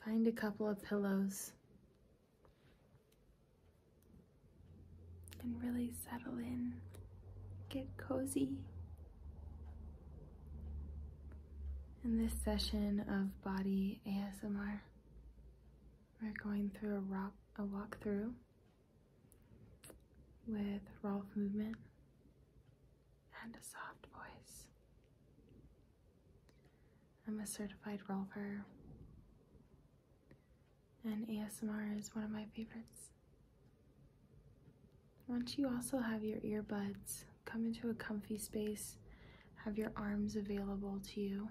Find a couple of pillows and really settle in, get cozy. In this session of body ASMR, we're going through a walkthrough with Rolf movement and a soft voice. I'm a certified Rolfer, and ASMR is one of my favorites. Once you also have your earbuds, come into a comfy space, have your arms available to you.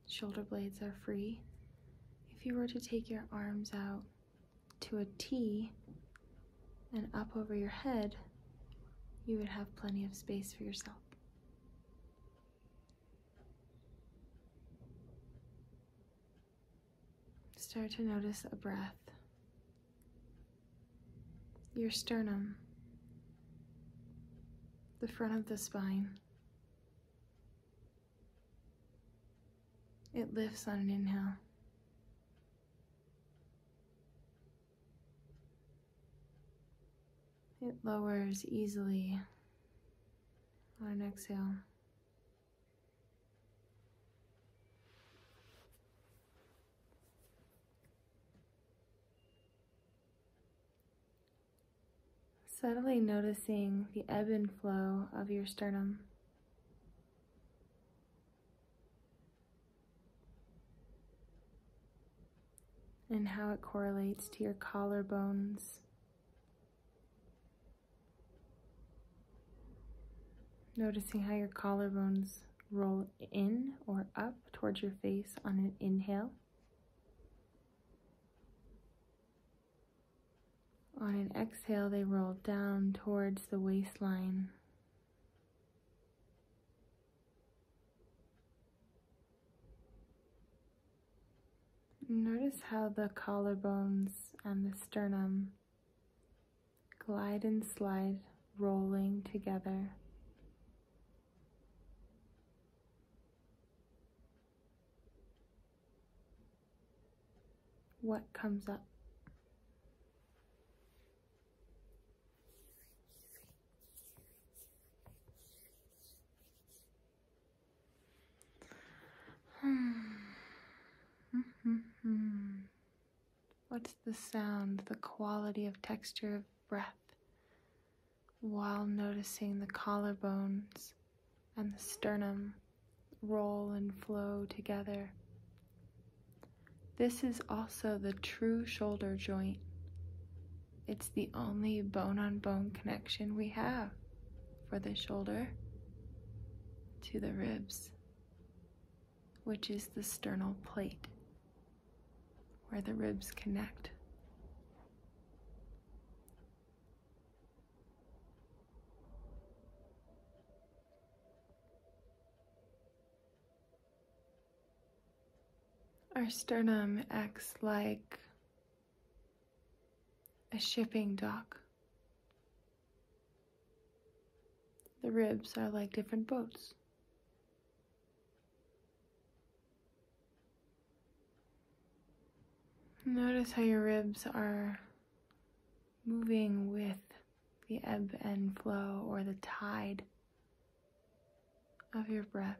Shoulder blades are free. If you were to take your arms out to a T and up over your head, you would have plenty of space for yourself. Start to notice a breath. Your sternum, the front of the spine. It lifts on an inhale. It lowers easily on an exhale. Subtly noticing the ebb and flow of your sternum. And how it correlates to your collarbones. Noticing how your collarbones roll in or up towards your face on an inhale. On an exhale, they roll down towards the waistline. Notice how the collarbones and the sternum glide and slide, rolling together. What comes up? What's the sound, the quality of texture of breath, while noticing the collarbones and the sternum roll and flow together? This is also the true shoulder joint. It's the only bone-on-bone connection we have for the shoulder to the ribs, which is the sternal plate, where the ribs connect. Our sternum acts like a shipping dock. The ribs are like different boats. Notice how your ribs are moving with the ebb and flow, or the tide of your breath.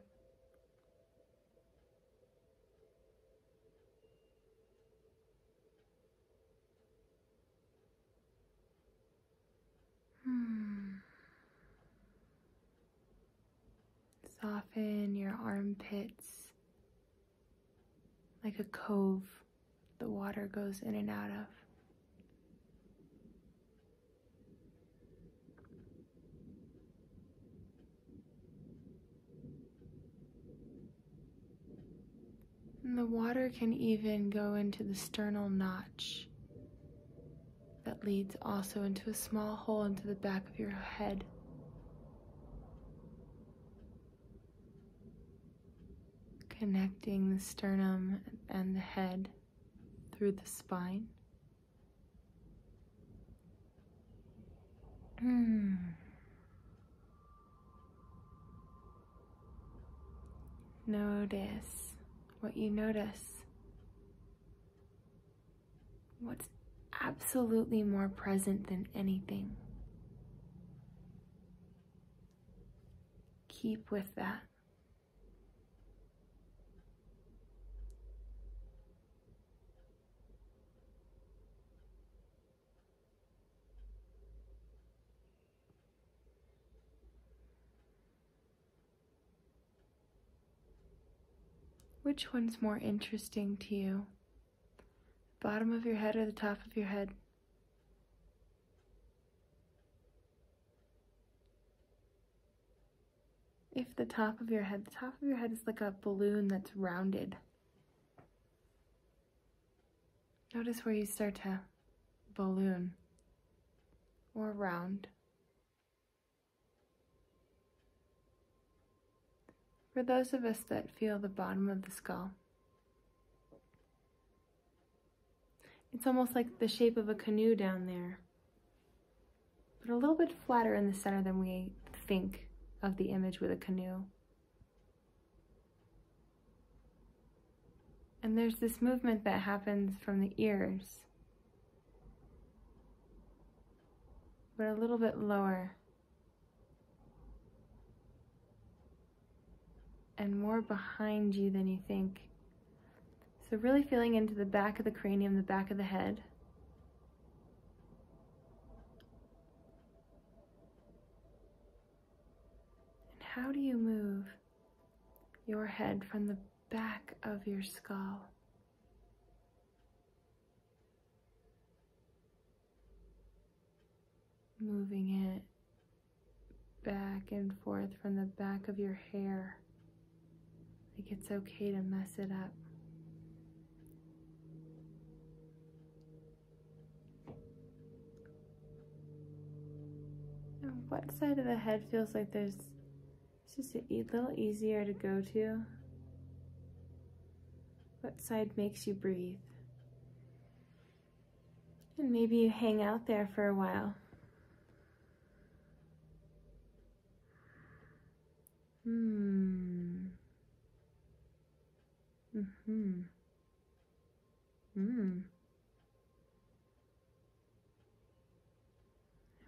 Soften your armpits like a cove the water goes in and out of. And the water can even go into the sternal notch that leads also into a small hole into the back of your head. Connecting the sternum and the head through the spine. Notice what you notice. What's absolutely more present than anything? Keep with that. Which one's more interesting to you? Bottom of your head or the top of your head? If the top of your head is like a balloon that's rounded. Notice where you start to balloon or round. For those of us that feel the bottom of the skull, it's almost like the shape of a canoe down there, but a little bit flatter in the center than we think of the image with a canoe. And there's this movement that happens from the ears, but a little bit lower and more behind you than you think. So really feeling into the back of the cranium, the back of the head. And how do you move your head from the back of your skull? Moving it back and forth from the back of your hair. Like it's okay to mess it up. And what side of the head feels like it's just a little easier to go to? What side makes you breathe? And maybe you hang out there for a while.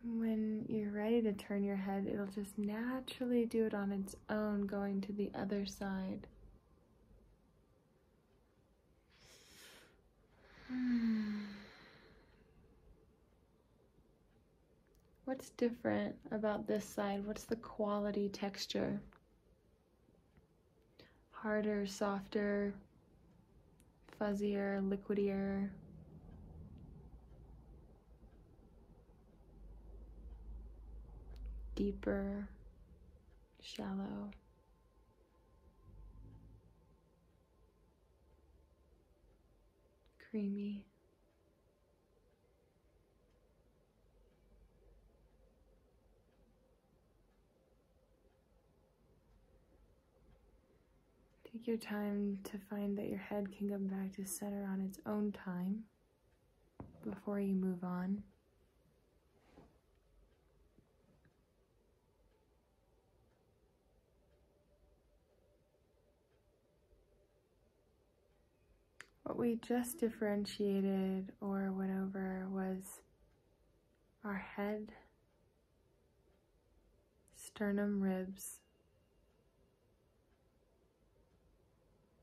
When you're ready to turn your head, it'll just naturally do it on its own, going to the other side. What's different about this side? What's the quality, texture? Harder, softer, fuzzier, liquidier? Deeper, shallow? Creamy? Take your time to find that your head can come back to center on its own time before you move on. What we just differentiated or went over was our head, sternum, ribs.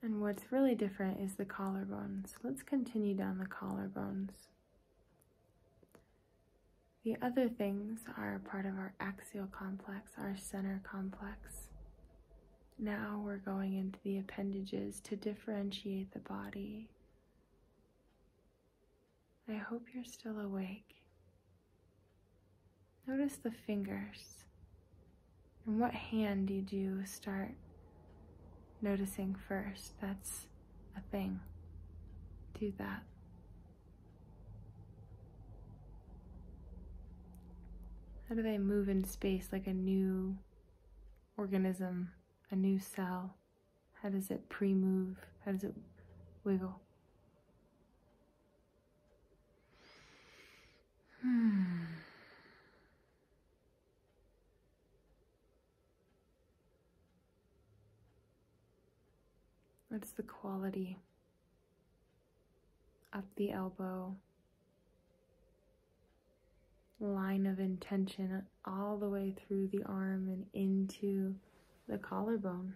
And what's really different is the collarbones. Let's continue down the collarbones. The other things are part of our axial complex, our center complex. Now we're going into the appendages to differentiate the body. I hope you're still awake. Notice the fingers. And what hand did you start noticing first? That's a thing. Do that. How do they move in space like a new organism, a new cell? How does it pre-move? How does it wiggle? What's the quality? Up the elbow, line of intention all the way through the arm and into the collarbone.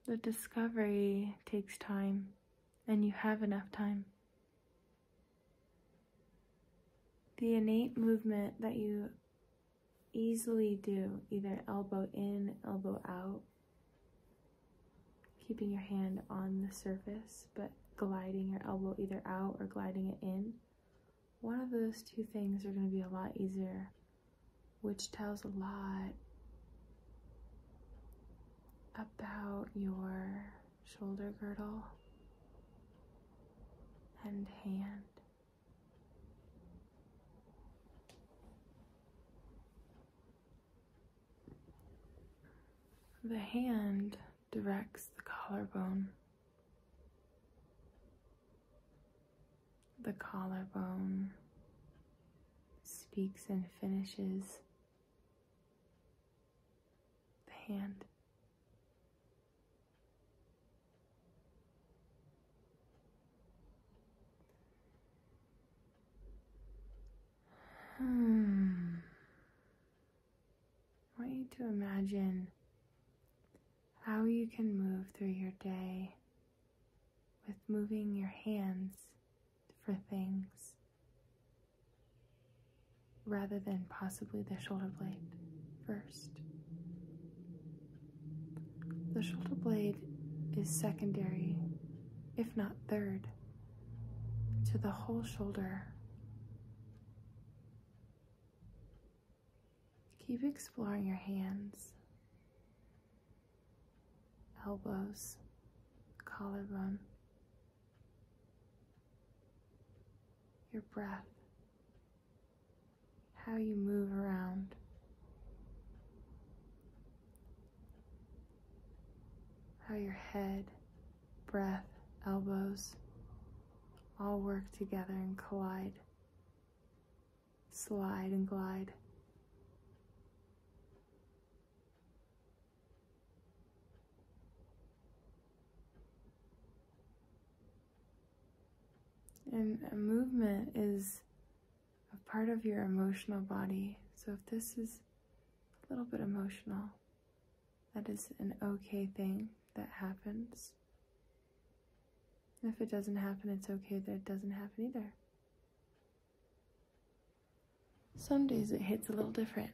The discovery takes time, and you have enough time. The innate movement that you easily do, either elbow in, elbow out, keeping your hand on the surface, but gliding your elbow either out or gliding it in, one of those two things are going to be a lot easier, which tells a lot about your shoulder girdle and hand. The hand directs the collarbone. The collarbone speaks and finishes the hand. I want you to imagine how you can move through your day with moving your hands for things rather than possibly the shoulder blade first. The shoulder blade is secondary, if not third, to the whole shoulder. Keep exploring your hands, elbows, collarbone, your breath, how you move around. How your head, breath, elbows all work together and collide, slide and glide. And a movement is a part of your emotional body. So if this is a little bit emotional, that is an okay thing that happens. If it doesn't happen, it's okay that it doesn't happen either. Some days it hits a little different.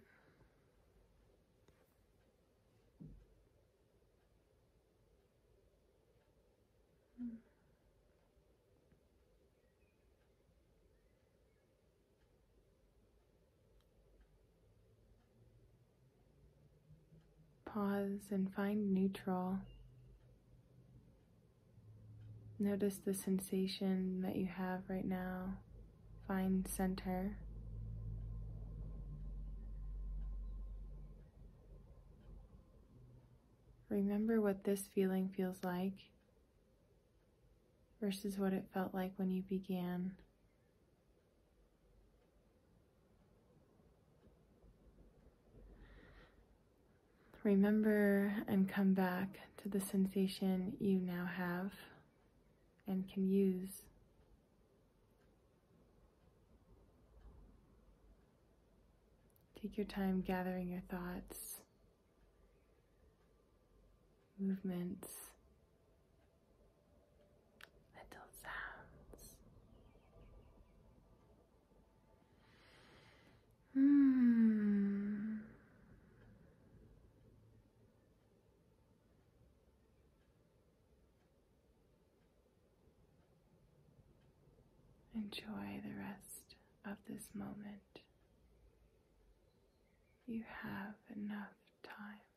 Pause and find neutral. Notice the sensation that you have right now. Find center. Remember what this feeling feels like versus what it felt like when you began. Remember and come back to the sensation you now have and can use. Take your time gathering your thoughts, movements, little sounds. Enjoy the rest of this moment. You have enough time.